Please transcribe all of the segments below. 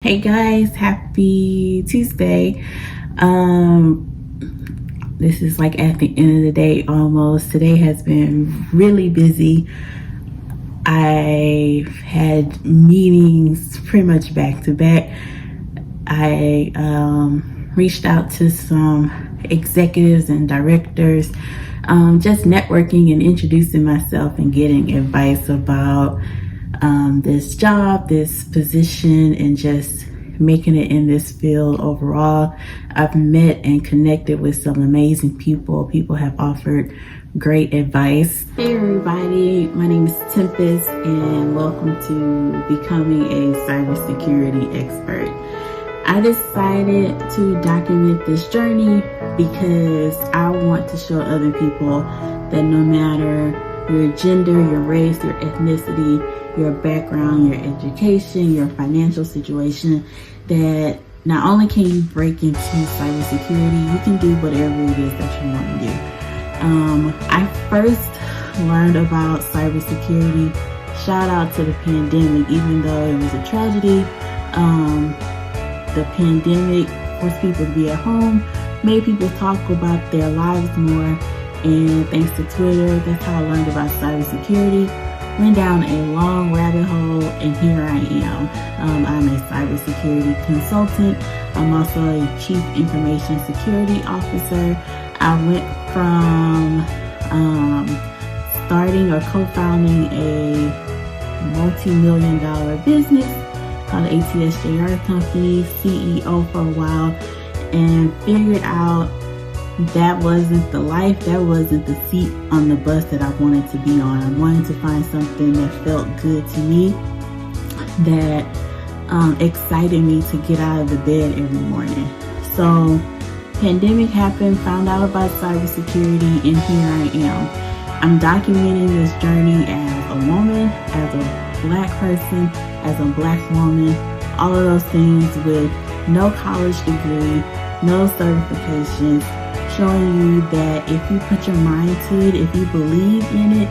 Hey guys, happy Tuesday. This is like at the end of the day almost. Today has been really busy. I've had meetings pretty much back to back. I reached out to some executives and directors, just networking and introducing myself and getting advice about this job, this position, and just making it in this field overall. I've met and connected with some amazing people. People have offered great advice. Hey everybody, my name is Tempestt and welcome to Becoming a Cybersecurity Expert. I decided to document this journey because I want to show other people that no matter your gender, your race, your ethnicity, your background, your education, your financial situation, that not only can you break into cybersecurity, you can do whatever it is that you want to do. I first learned about cybersecurity, shout out to the pandemic, even though it was a tragedy. The pandemic forced people to be at home, made people talk about their lives more, and thanks to Twitter, that's how I learned about cybersecurity. Went down a long rabbit hole, and here I am. I'm a cybersecurity consultant. I'm also a chief information security officer. I went from starting or co-founding a multi-million-dollar business called ATSJR Company, CEO for a while, and figured out that wasn't the life, that wasn't the seat on the bus that I wanted to be on. I wanted to find something that felt good to me, that excited me to get out of the bed every morning. So pandemic happened, found out about cybersecurity, and here I am. I'm documenting this journey as a woman, as a black person, as a black woman, all of those things with no college degree, no certifications, showing you that if you put your mind to it, if you believe in it,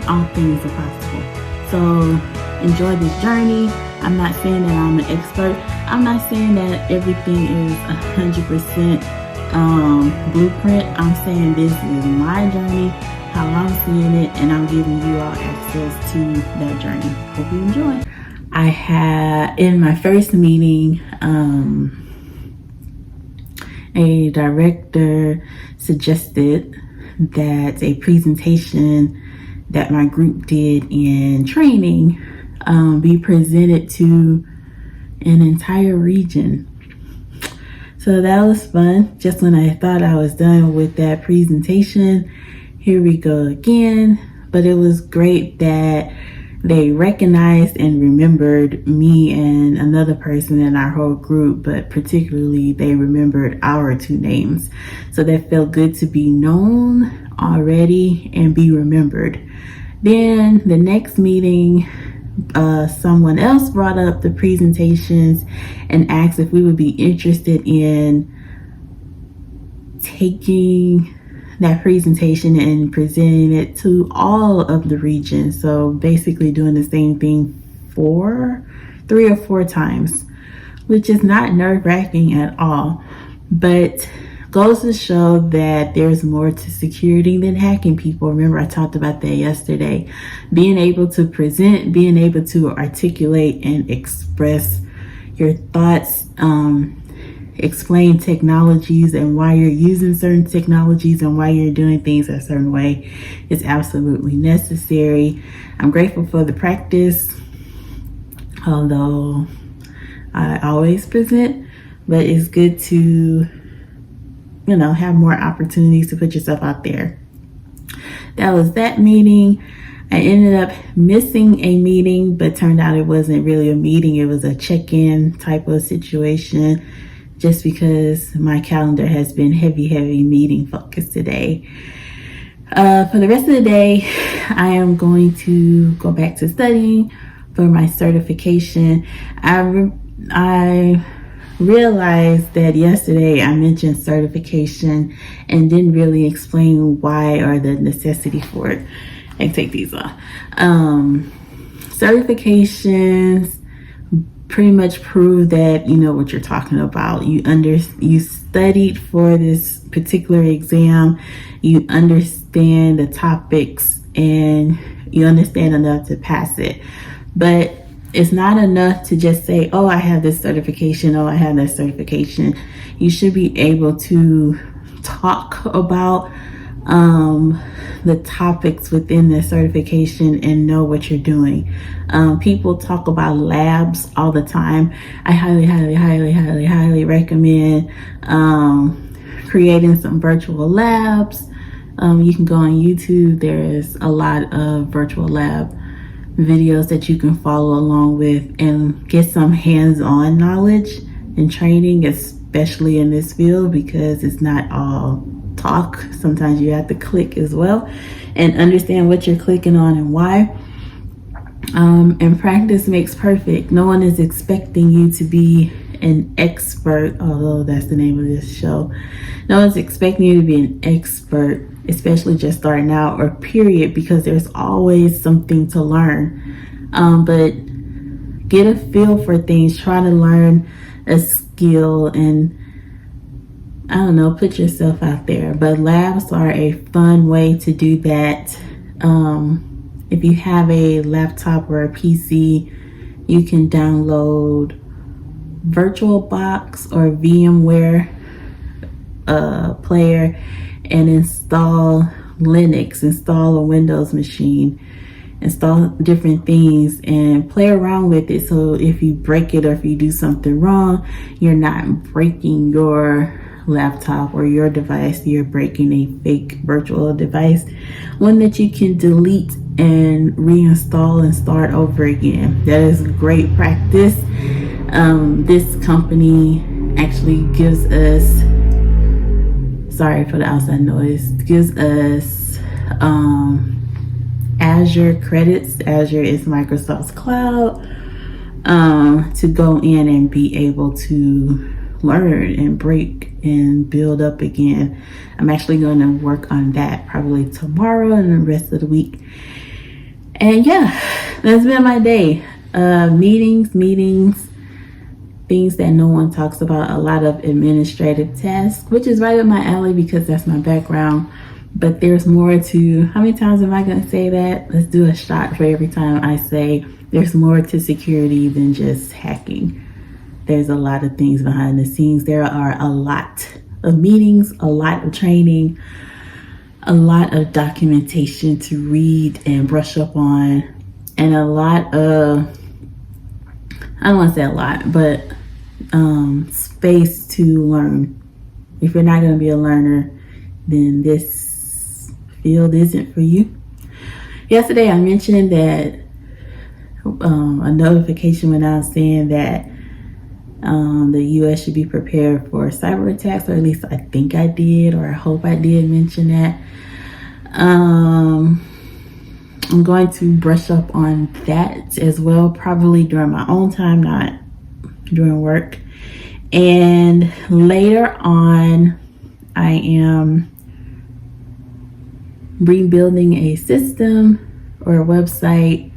all things are possible. So enjoy this journey. I'm not saying that I'm an expert. I'm not saying that everything is 100% blueprint. I'm saying this is my journey, how I'm seeing it, and I'm giving you all access to that journey. Hope you enjoy. I had, in my first meeting, a director suggested that a presentation that my group did in training be presented to an entire region. So that was fun. Just when I thought I was done with that presentation, here we go again. But it was great that they recognized and remembered me and another person in our whole group, but particularly they remembered our two names. So that felt good to be known already and be remembered. Then the next meeting, someone else brought up the presentations and asked if we would be interested in taking that presentation and presenting it to all of the regions. So basically doing the same thing 3 or 4 times, which is not nerve-wracking at all, but goes to show that there's more to security than hacking people. Remember, I talked about that yesterday. Being able to present, being able to articulate and express your thoughts, explain technologies and why you're using certain technologies and why you're doing things a certain way is absolutely necessary. I'm grateful for the practice, although I always present, but it's good to, have more opportunities to put yourself out there. That was that meeting. I ended up missing a meeting, but turned out it wasn't really a meeting. It was a check-in type of situation, just because my calendar has been heavy meeting focused today. For the rest of the day, I am going to go back to studying for my certification. I realized that yesterday I mentioned certification and didn't really explain why or the necessity for it. I can take these off. Certifications pretty much prove that you know what you're talking about. You studied for this particular exam, you understand the topics, and you understand enough to pass it. But it's not enough to just say, oh, I have this certification, oh, I have that certification. You should be able to talk about the topics within the certification and know what you're doing. People talk about labs all the time. I highly recommend creating some virtual labs. You can go on YouTube. There's a lot of virtual lab videos that you can follow along with and get some hands-on knowledge and training, especially in this field, because it's not all talk. Sometimes you have to click as well and understand what you're clicking on and why. And practice makes perfect. No one is expecting you to be an expert, although that's the name of this show. No one's expecting you to be an expert, especially just starting out, or period, because there's always something to learn. But get a feel for things, try to learn a skill, and I don't know, put yourself out there. But labs are a fun way to do that. If you have a laptop or a PC, you can download VirtualBox or VMware player and install Linux, install a Windows machine, install different things and play around with it. So if you break it or if you do something wrong, you're not breaking your laptop or your device, you're breaking a fake virtual device, one that you can delete and reinstall and start over again. That is great practice. This company actually gives us, sorry for the outside noise, gives us Azure credits. Azure is Microsoft's cloud, to go in and be able to learn and break and build up again. I'm actually going to work on that probably tomorrow and the rest of the week. And yeah, that's been my day. Meetings, things that no one talks about, a lot of administrative tasks, which is right up my alley because that's my background. But there's more to, how many times am I going to say that? Let's do a shot for every time I say there's more to security than just hacking. There's a lot of things behind the scenes. There are a lot of meetings, a lot of training, a lot of documentation to read and brush up on, and a lot of, I don't want to say a lot, but space to learn. If you're not going to be a learner, then this field isn't for you. Yesterday I mentioned that a notification went out saying that the U.S. should be prepared for cyber attacks, or at least I think I did, or I hope I did mention that. I'm going to brush up on that as well, probably during my own time, not during work. And later on, I am rebuilding a system or a website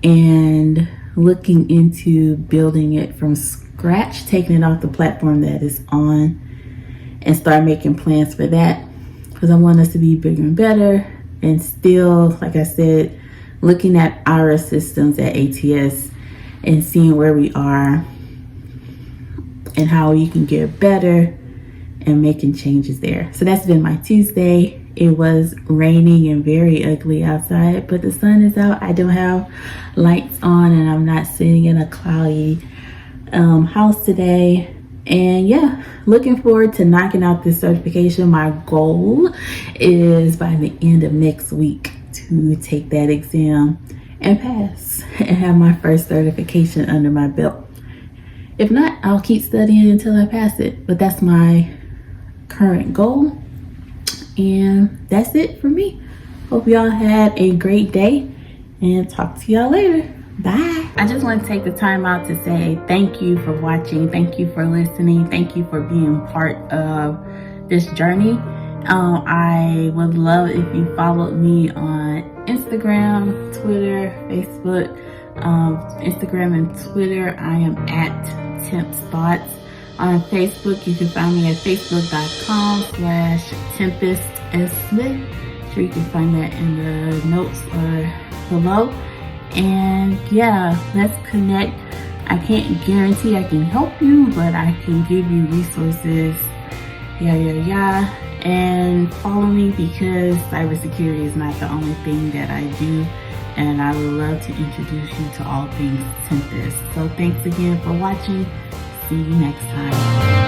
and looking into building it from scratch, taking it off the platform that is on, and start making plans for that, because I want us to be bigger and better. And still, like I said, looking at our systems at ATS and seeing where we are and how you can get better and making changes there. So that's been my Tuesday. It was raining and very ugly outside, but the sun is out. I don't have lights on and I'm not sitting in a cloudy house today. And yeah, looking forward to knocking out this certification. My goal is by the end of next week to take that exam and pass and have my first certification under my belt. If not, I'll keep studying until I pass it, but that's my current goal. And that's it for me. Hope y'all had a great day and talk to y'all later. Bye. I just want to take the time out to say thank you for watching. Thank you for listening. Thank you for being part of this journey. I would love if you followed me on Instagram, Twitter, Facebook. Instagram and Twitter, I am at Tempestt. On Facebook, you can find me at facebook.com/TempestSmith. Sure, you can find that in the notes or below. And yeah, let's connect. I can't guarantee I can help you, but I can give you resources. And follow me, because cybersecurity is not the only thing that I do, and I would love to introduce you to all things Tempestt. So thanks again for watching. See you next time.